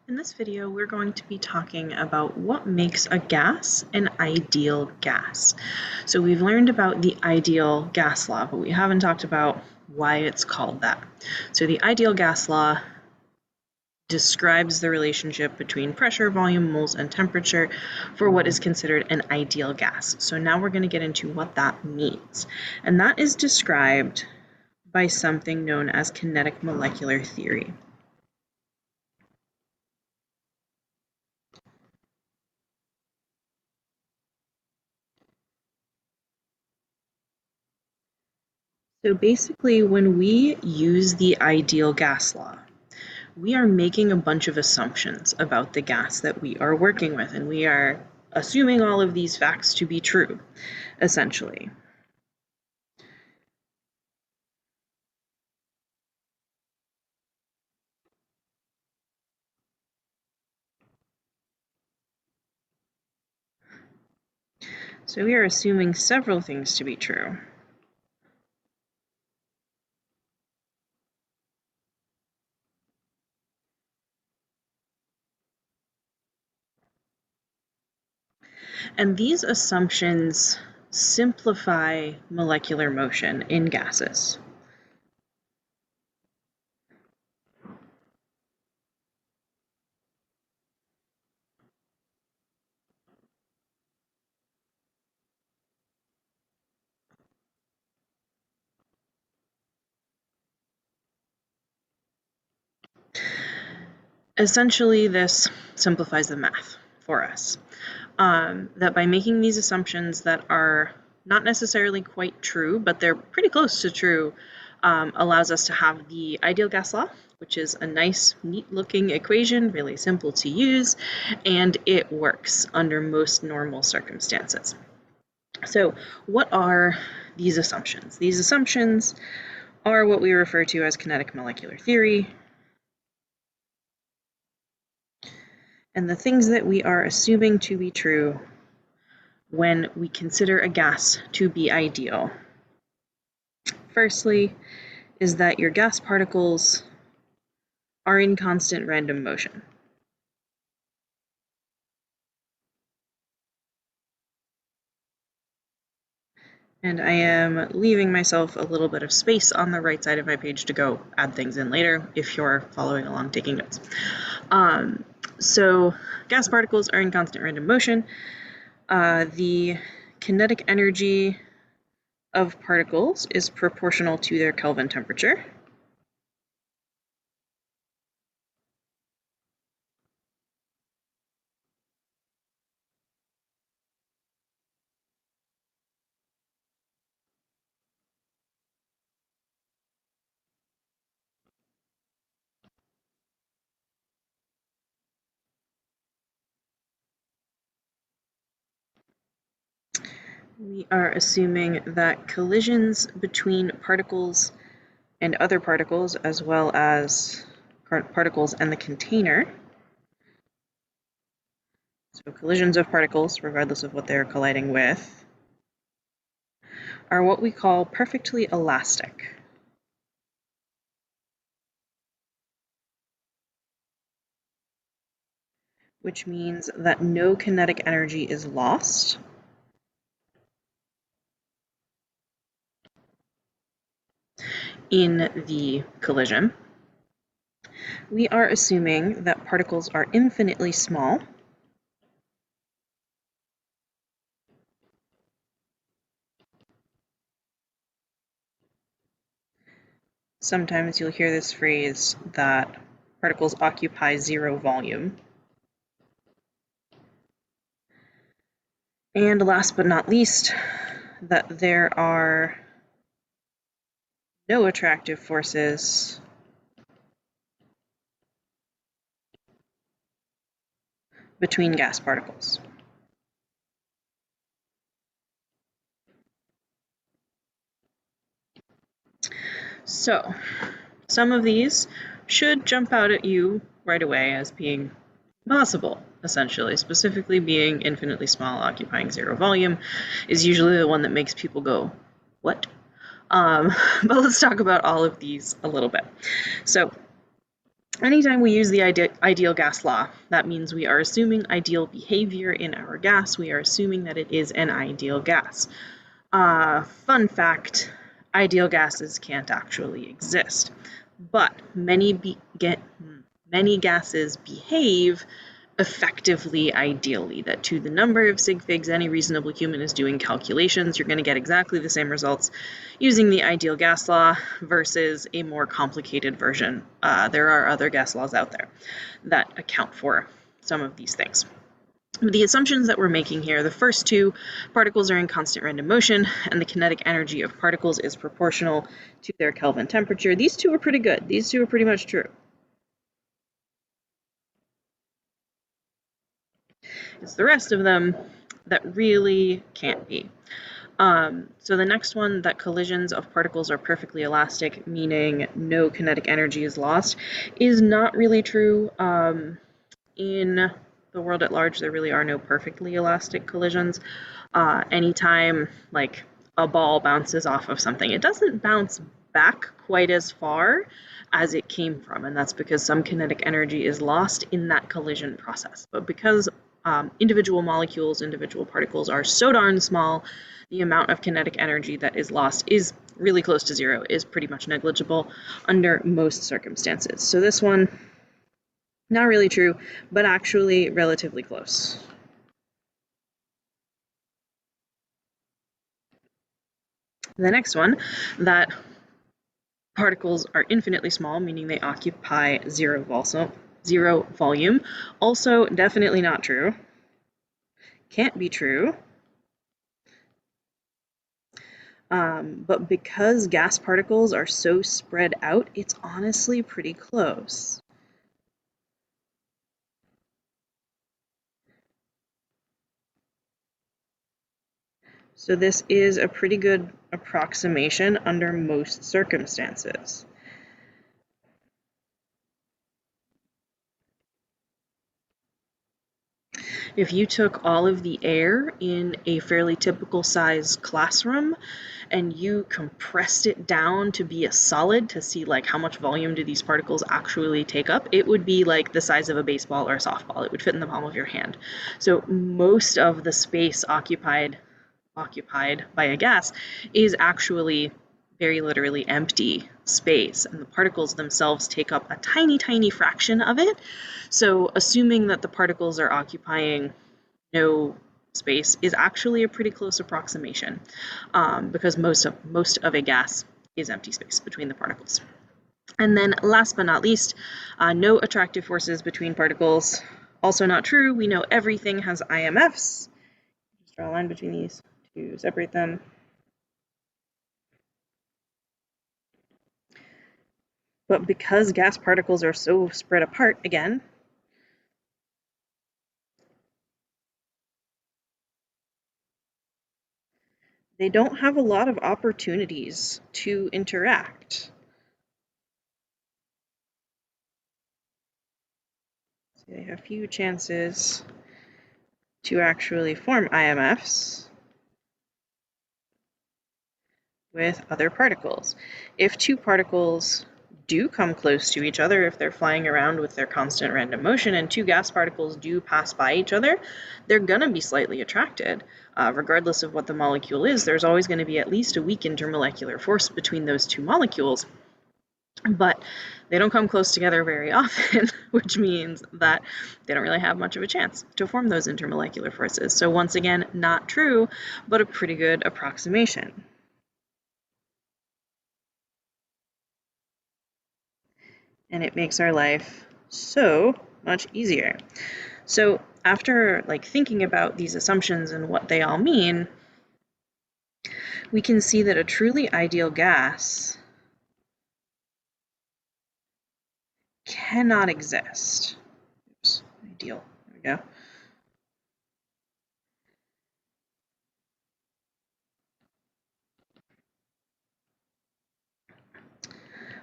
In this video, we're going to be talking about what makes a gas an ideal gas. So we've learned about the ideal gas law, but we haven't talked about why it's called that. So the ideal gas law describes the relationship between pressure, volume, moles, and temperature for what is considered an ideal gas. So now we're going to get into what that means. And that is described by something known as kinetic molecular theory. So basically, when we use the ideal gas law, we are making a bunch of assumptions about the gas that we are working with, and we are assuming all of these facts to be true, essentially. So we are assuming several things to be true. And these assumptions simplify molecular motion in gases. Essentially, this simplifies the math for us. That by making these assumptions that are not necessarily quite true, but they're pretty close to true, allows us to have the ideal gas law, which is a nice, neat-looking equation, really simple to use, and it works under most normal circumstances. So what are these assumptions? These assumptions are what we refer to as kinetic molecular theory. And the things that we are assuming to be true when we consider a gas to be ideal. Firstly, is that your gas particles are in constant random motion. And I am leaving myself a little bit of space on the right side of my page to go add things in later if you're following along taking notes. So gas particles are in constant random motion. The kinetic energy of particles is proportional to their Kelvin temperature. We are assuming that collisions between particles and other particles, as well as particles and the container, so collisions of particles, regardless of what they're colliding with, are what we call perfectly elastic. Which means that no kinetic energy is lost. In the collision. We are assuming that particles are infinitely small. Sometimes you'll hear this phrase that particles occupy zero volume. And last but not least, that there are no attractive forces between gas particles. So, some of these should jump out at you right away as being possible, essentially. Specifically being infinitely small, occupying zero volume is usually the one that makes people go, what? But let's talk about all of these a little bit. So Anytime we use the ideal gas law, that means we are assuming ideal behavior in our gas. We are assuming that it is an ideal gas. Fun fact, ideal gases can't actually exist, but many gases behave effectively ideally, that to the number of sig figs any reasonable human is doing calculations, you're going to get exactly the same results using the ideal gas law versus a more complicated version. There are other gas laws out there that account for some of these things. The assumptions that we're making here, the first two, particles are in constant random motion and the kinetic energy of particles is proportional to their Kelvin temperature. These two are pretty good. These two are pretty much true. It's the rest of them that really can't be. So the next one, that collisions of particles are perfectly elastic, meaning no kinetic energy is lost, is not really true. In the world at large, there really are no perfectly elastic collisions. Anytime like a ball bounces off of something, it doesn't bounce back quite as far as it came from, and that's because some kinetic energy is lost in that collision process. But because individual molecules, individual particles are so darn small, the amount of kinetic energy that is lost is really close to zero, is pretty much negligible under most circumstances. So this one, not really true, but actually relatively close. The next one, that particles are infinitely small, meaning they occupy zero volume. Also, definitely not true. Can't be true. But because gas particles are so spread out, it's honestly pretty close. So this is a pretty good approximation under most circumstances. If you took all of the air in a fairly typical size classroom and you compressed it down to be a solid to see like how much volume do these particles actually take up, it would be like the size of a baseball or a softball. It would fit in the palm of your hand. So most of the space occupied by a gas is actually very literally empty space, and the particles themselves take up a tiny, tiny fraction of it. So assuming that the particles are occupying no space is actually a pretty close approximation, because most of a gas is empty space between the particles. And then last but not least, no attractive forces between particles. Also not true. We know everything has IMFs. Just draw a line between these to separate them. But because gas particles are so spread apart, again, they don't have a lot of opportunities to interact. So they have few chances to actually form IMFs with other particles. If two particles do come close to each other, if they're flying around with their constant random motion and two gas particles do pass by each other, they're going to be slightly attracted. Regardless of what the molecule is, there's always going to be at least a weak intermolecular force between those two molecules. But they don't come close together very often, which means that they don't really have much of a chance to form those intermolecular forces. So once again, not true, but a pretty good approximation. And it makes our life so much easier. So after thinking about these assumptions and what they all mean, we can see that a truly ideal gas cannot exist. Oops, ideal, there we go.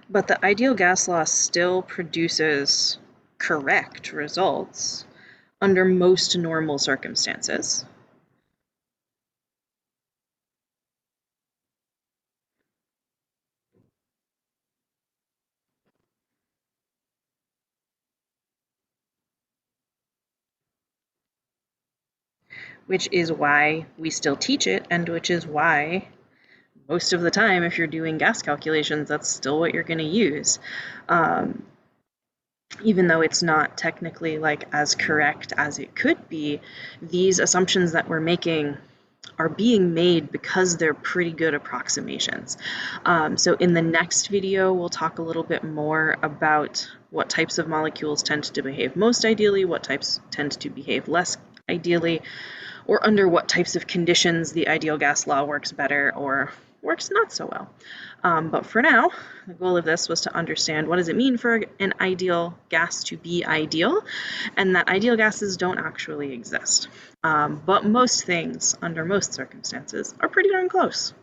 But the ideal gas law still produces correct results under most normal circumstances. which is why we still teach it, and which is why most of the time, if you're doing gas calculations, that's still what you're going to use. Even though it's not technically like as correct as it could be, these assumptions that we're making are being made because they're pretty good approximations. So in the next video, we'll talk a little bit more about what types of molecules tend to behave most ideally, what types tend to behave less ideally, or under what types of conditions the ideal gas law works better or works not so well. But for now, the goal of this was to understand what does it mean for an ideal gas to be ideal, and that ideal gases don't actually exist. But most things, under most circumstances, are pretty darn close.